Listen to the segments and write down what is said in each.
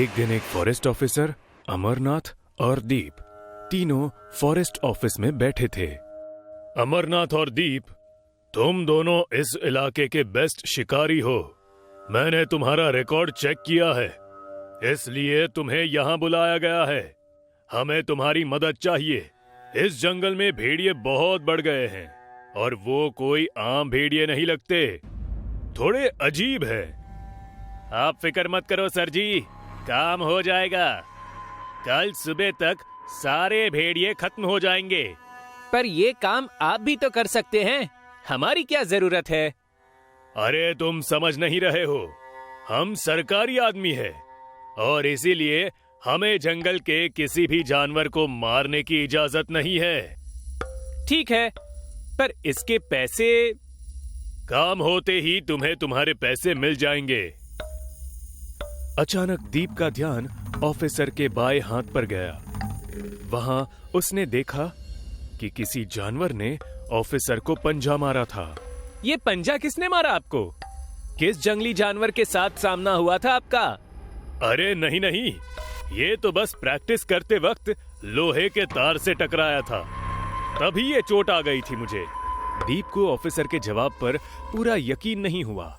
एक दिन एक फॉरेस्ट ऑफिसर, अमरनाथ और दीप तीनों फॉरेस्ट ऑफिस में बैठे थे। अमरनाथ और दीप, तुम दोनों इस इलाके के बेस्ट शिकारी हो। मैंने तुम्हारा रिकॉर्ड चेक किया है, इसलिए तुम्हें यहाँ बुलाया गया है। हमें तुम्हारी मदद चाहिए। इस जंगल में भेड़िए बहुत बढ़ गए हैं और वो कोई आम भेड़िए नहीं लगते, थोड़े अजीब है। आप फिक्र मत करो सर जी, काम हो जाएगा। कल सुबह तक सारे भेड़िए खत्म हो जाएंगे। पर ये काम आप भी तो कर सकते हैं, हमारी क्या जरूरत है? अरे तुम समझ नहीं रहे हो, हम सरकारी आदमी हैं और इसीलिए हमें जंगल के किसी भी जानवर को मारने की इजाजत नहीं है। ठीक है, पर इसके पैसे? काम होते ही तुम्हें तुम्हारे पैसे मिल जाएंगे। अचानक दीप का ध्यान ऑफिसर के बाएं हाथ पर गया। वहां उसने देखा कि किसी जानवर ने ऑफिसर को पंजा मारा था। ये पंजा किसने मारा आपको? किस जंगली जानवर के साथ सामना हुआ था आपका? अरे नहीं नहीं, ये तो बस प्रैक्टिस करते वक्त लोहे के तार से टकराया था, तभी ये चोट आ गई थी मुझे। दीप को ऑफिसर के जवाब पर पूरा यकीन नहीं हुआ,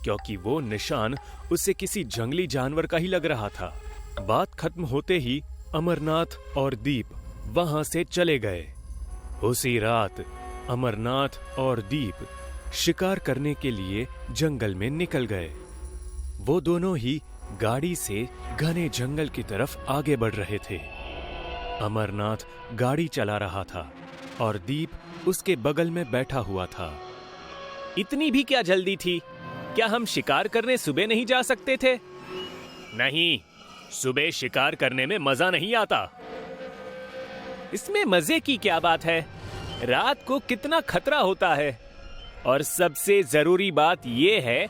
क्योंकि वो निशान उसे किसी जंगली जानवर का ही लग रहा था। बात खत्म होते ही अमरनाथ और दीप वहां से चले गए। उसी रात अमरनाथ और दीप शिकार करने के लिए जंगल में निकल गए। वो दोनों ही गाड़ी से घने जंगल की तरफ आगे बढ़ रहे थे। अमरनाथ गाड़ी चला रहा था और दीप उसके बगल में बैठा हुआ था। इतनी भी क्या जल्दी थी? क्या हम शिकार करने सुबह नहीं जा सकते थे? नहीं, सुबह शिकार करने में मजा नहीं आता। इसमें मजे की क्या बात है? रात को कितना खतरा होता है। और सबसे जरूरी बात यह है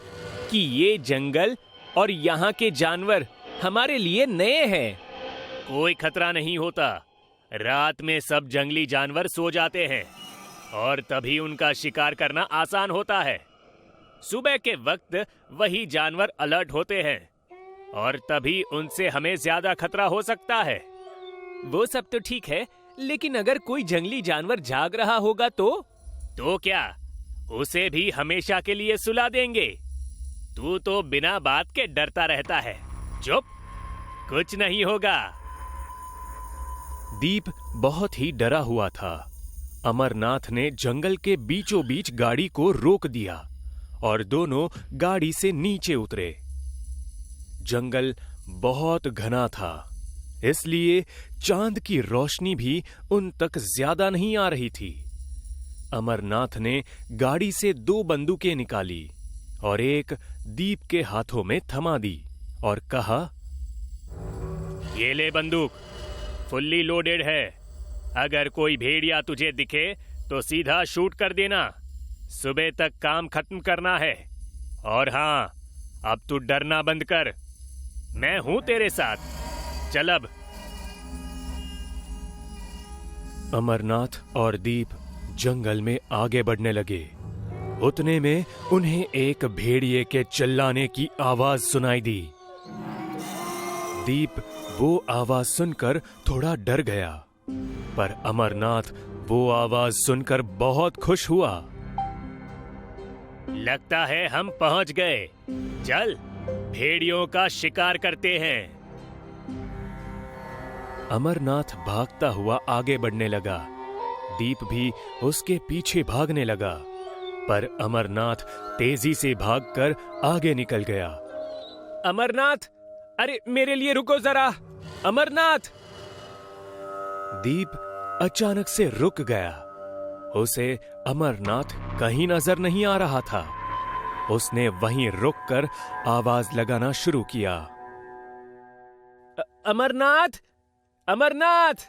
कि ये जंगल और यहाँ के जानवर हमारे लिए नए हैं। कोई खतरा नहीं होता। रात में सब जंगली जानवर सो जाते हैं और तभी उनका शिकार करना आसान होता है। सुबह के वक्त वही जानवर अलर्ट होते हैं और तभी उनसे हमें ज्यादा खतरा हो सकता है। वो सब तो ठीक है, लेकिन अगर कोई जंगली जानवर जाग रहा होगा तो क्या उसे भी हमेशा के लिए सुला देंगे? तू तो बिना बात के डरता रहता है। चुप, कुछ नहीं होगा। दीप बहुत ही डरा हुआ था। अमरनाथ ने जंगल के बीचों बीच गाड़ी को रोक दिया और दोनों गाड़ी से नीचे उतरे। जंगल बहुत घना था, इसलिए चांद की रोशनी भी उन तक ज्यादा नहीं आ रही थी। अमरनाथ ने गाड़ी से 2 बंदूकें निकाली और एक दीप के हाथों में थमा दी और कहा, ये ले बंदूक, फुल्ली लोडेड है। अगर कोई भेड़िया तुझे दिखे तो सीधा शूट कर देना। सुबह तक काम खत्म करना है। और हाँ, अब तू डरना बंद कर, मैं हूं तेरे साथ। चल अब। अमरनाथ और दीप जंगल में आगे बढ़ने लगे। उतने में उन्हें एक भेड़िए के चिल्लाने की आवाज सुनाई दी। दीप वो आवाज सुनकर थोड़ा डर गया, पर अमरनाथ वो आवाज सुनकर बहुत खुश हुआ। लगता है हम पहुंच गए। चल, भेड़ियों का शिकार करते हैं। अमरनाथ भागता हुआ आगे बढ़ने लगा। दीप भी उसके पीछे भागने लगा, पर अमरनाथ तेजी से भागकर आगे निकल गया। अमरनाथ, अरे मेरे लिए रुको जरा। अमरनाथ! दीप अचानक से रुक गया। उसे अमरनाथ कहीं नजर नहीं आ रहा था। उसने वहीं रुककर आवाज लगाना शुरू किया। अमरनाथ! अमरनाथ!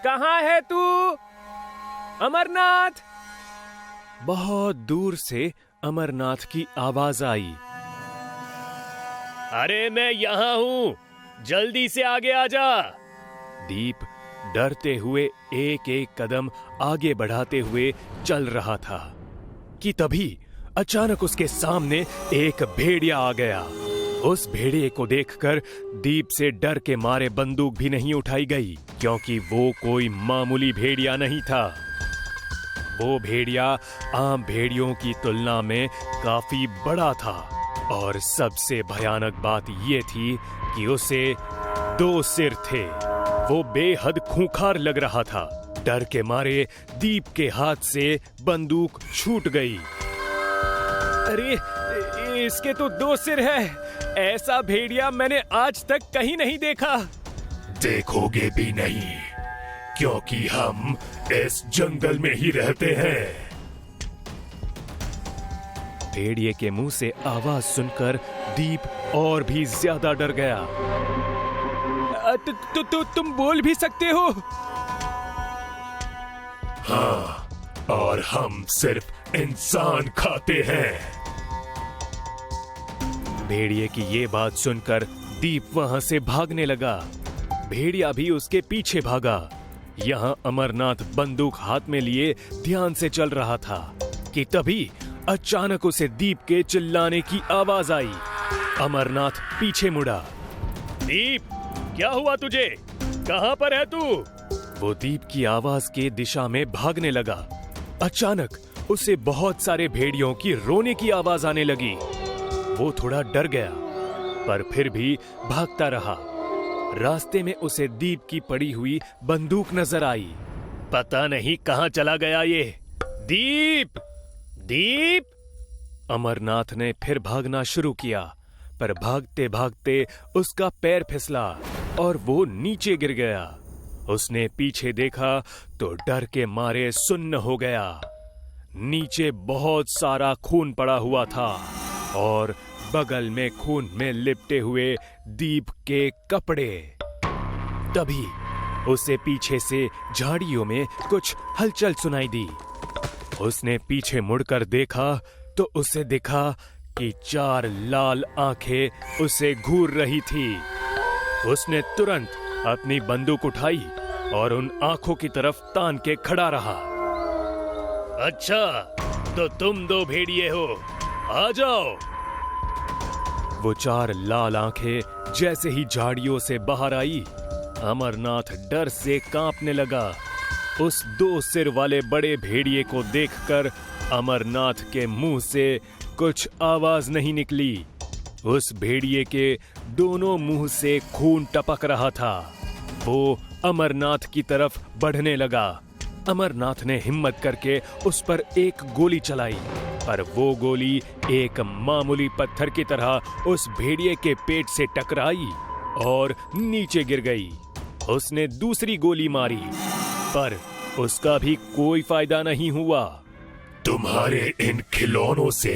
कहाँ है तू? अमरनाथ! बहुत दूर से अमरनाथ की आवाज आई। अरे मैं यहाँ हूँ, जल्दी से आगे आ जा। दीप डरते हुए एक एक कदम आगे बढ़ाते हुए चल रहा था कि तभी अचानक उसके सामने एक भेड़िया आ गया। उस भेड़िए को देखकर दीप से डर के मारे बंदूक भी नहीं उठाई गई, क्योंकि वो कोई मामूली भेड़िया नहीं था। वो भेड़िया आम भेड़ियों की तुलना में काफी बड़ा था, और सबसे भयानक बात ये थी कि उसे 2 सिर थे। वो बेहद खूंखार लग रहा था। डर के मारे दीप के हाथ से बंदूक छूट गई। अरे, इसके तो 2 सिर है। ऐसा भेड़िया मैंने आज तक कहीं नहीं देखा। देखोगे भी नहीं, क्योंकि हम इस जंगल में ही रहते हैं। भेड़िए के मुंह से आवाज सुनकर दीप और भी ज्यादा डर गया। तुम बोल भी सकते हो? हाँ, और हम सिर्फ इंसान खाते हैं। भेड़िए की ये बात सुनकर दीप वहां से भागने लगा। भेड़िया भी उसके पीछे भागा। यहाँ अमरनाथ बंदूक हाथ में लिए ध्यान से चल रहा था कि तभी अचानक उसे दीप के चिल्लाने की आवाज आई। अमरनाथ पीछे मुड़ा। दीप, क्या हुआ तुझे? कहां पर है तू? वो दीप की आवाज के दिशा में भागने लगा। अचानक उसे बहुत सारे भेड़ियों की रोने की आवाज आने लगी। वो थोड़ा डर गया, पर फिर भी भागता रहा। रास्ते में उसे दीप की पड़ी हुई बंदूक नजर आई। पता नहीं कहां चला गया ये। दीप, दीप! अमरनाथ ने फिर भागना शुरू किया, पर भागते भागते उसका पैर फिसला और वो नीचे गिर गया। उसने पीछे देखा तो डर के मारे सुन्न हो गया। नीचे बहुत सारा खून पड़ा हुआ था और बगल में खून में लिपटे हुए दीप के कपड़े। तभी उसे पीछे से झाड़ियों में कुछ हलचल सुनाई दी। उसने पीछे मुड़कर देखा तो उसे दिखा कि 4 लाल आंखें उसे घूर रही थी। उसने तुरंत अपनी बंदूक उठाई और उन आंखों की तरफ तान के खड़ा रहा। अच्छा, तो तुम 2 भेड़िए हो, आ जाओ। वो 4 लाल आंखें जैसे ही झाड़ियों से बाहर आई, अमरनाथ डर से कांपने लगा। उस 2 सिर वाले बड़े भेड़िए को देखकर अमरनाथ के मुंह से कुछ आवाज नहीं निकली। उस भेड़िए के दोनों मुंह से खून टपक रहा था। वो अमरनाथ की तरफ बढ़ने लगा। अमरनाथ ने हिम्मत करके उस पर एक गोली चलाई, पर वो गोली एक मामूली पत्थर की तरह उस भेड़िए के पेट से टकराई और नीचे गिर गई। उसने दूसरी गोली मारी, पर उसका भी कोई फायदा नहीं हुआ। तुम्हारे इन खिलौनों से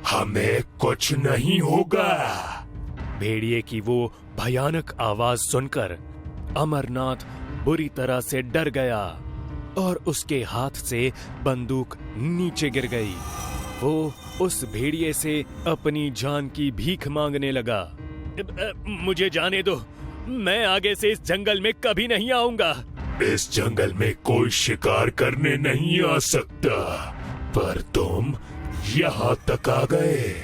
हमें कुछ नहीं होगा। भेड़िए की वो भयानक आवाज सुनकर अमरनाथ बुरी तरह से डर गया और उसके हाथ से बंदूक नीचे गिर गई। वो उस भेड़िए से अपनी जान की भीख मांगने लगा। मुझे जाने दो, मैं आगे से इस जंगल में कभी नहीं आऊंगा। इस जंगल में कोई शिकार करने नहीं आ सकता, पर तुम यहाँ तक आ गए।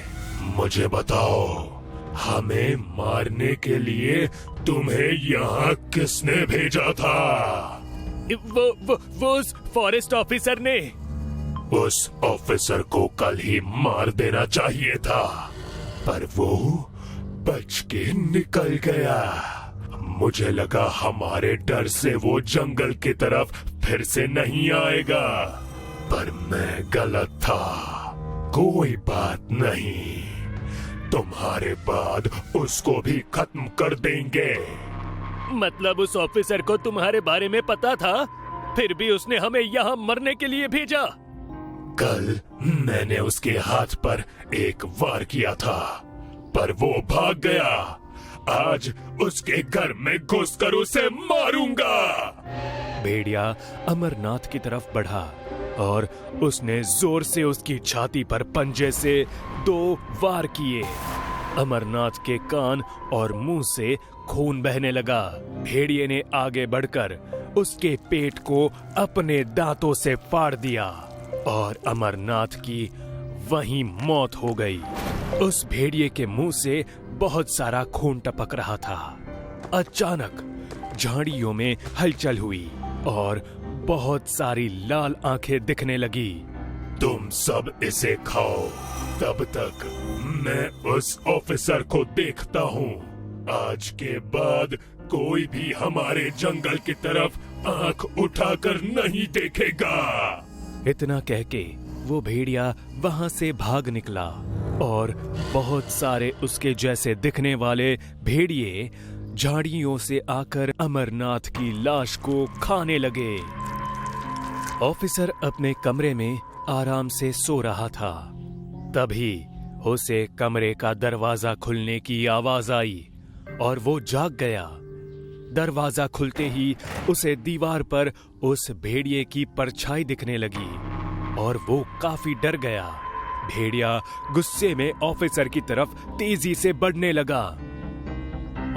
मुझे बताओ, हमें मारने के लिए तुम्हें यहाँ किसने भेजा था? वो उस फॉरेस्ट ऑफिसर ने। उस ऑफिसर को कल ही मार देना चाहिए था, पर वो बच के निकल गया। मुझे लगा हमारे डर से वो जंगल की तरफ फिर से नहीं आएगा, पर मैं गलत था। कोई बात नहीं, तुम्हारे बाद उसको भी खत्म कर देंगे। मतलब उस ऑफिसर को तुम्हारे बारे में पता था, फिर भी उसने हमें यहाँ मरने के लिए भेजा? कल मैंने उसके हाथ पर एक वार किया था, पर वो भाग गया। आज उसके घर में घुसकर उसे मारूंगा। भेड़िया अमरनाथ की तरफ बढ़ा और उसने जोर से उसकी छाती पर पंजे से 2 वार किए। अमरनाथ के कान और मुंह से खून बहने लगा। भेड़िए ने आगे बढ़कर उसके पेट को अपने दांतों से फाड़ दिया और अमरनाथ की वहीं मौत हो गई। उस भेड़िए के मुंह से बहुत सारा खून टपक रहा था। अचानक झाड़ियों में हलचल हुई और बहुत सारी लाल आंखें दिखने लगी। तुम सब इसे खाओ, तब तक मैं उस ऑफिसर को देखता हूँ। आज के बाद कोई भी हमारे जंगल की तरफ आंख उठाकर नहीं देखेगा। इतना कह के वो भेड़िया वहां से भाग निकला और बहुत सारे उसके जैसे दिखने वाले भेड़िए झाड़ियों से आकर अमरनाथ की लाश को खाने लगे। ऑफिसर अपने कमरे में आराम से सो रहा था। तभी उसे कमरे का दरवाजा खुलने की आवाज आई और वो जाग गया। दरवाजा खुलते ही उसे दीवार पर उस भेड़िए की परछाई दिखने लगी और वो काफी डर गया। भेड़िया गुस्से में ऑफिसर की तरफ तेजी से बढ़ने लगा।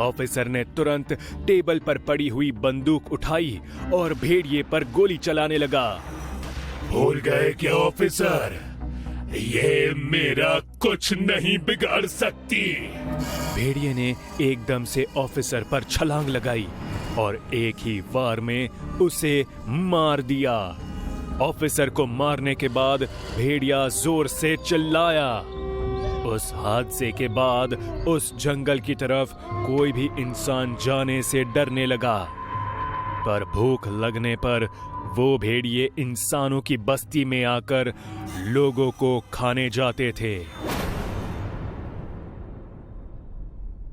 ऑफिसर ने तुरंत टेबल पर पड़ी हुई बंदूक उठाई और भेड़िए पर गोली चलाने लगा। भूल गए क्या ऑफिसर, ये मेरा कुछ नहीं बिगाड़ सकती। भेड़िए ने एकदम से ऑफिसर पर छलांग लगाई और एक ही वार में उसे मार दिया। ऑफिसर को मारने के बाद भेड़िया जोर से चिल्लाया। उस हादसे के बाद उस जंगल की तरफ कोई भी इंसान जाने से डरने लगा। पर भूख लगने पर वो भेड़िए इंसानों की बस्ती में आकर लोगों को खाने जाते थे।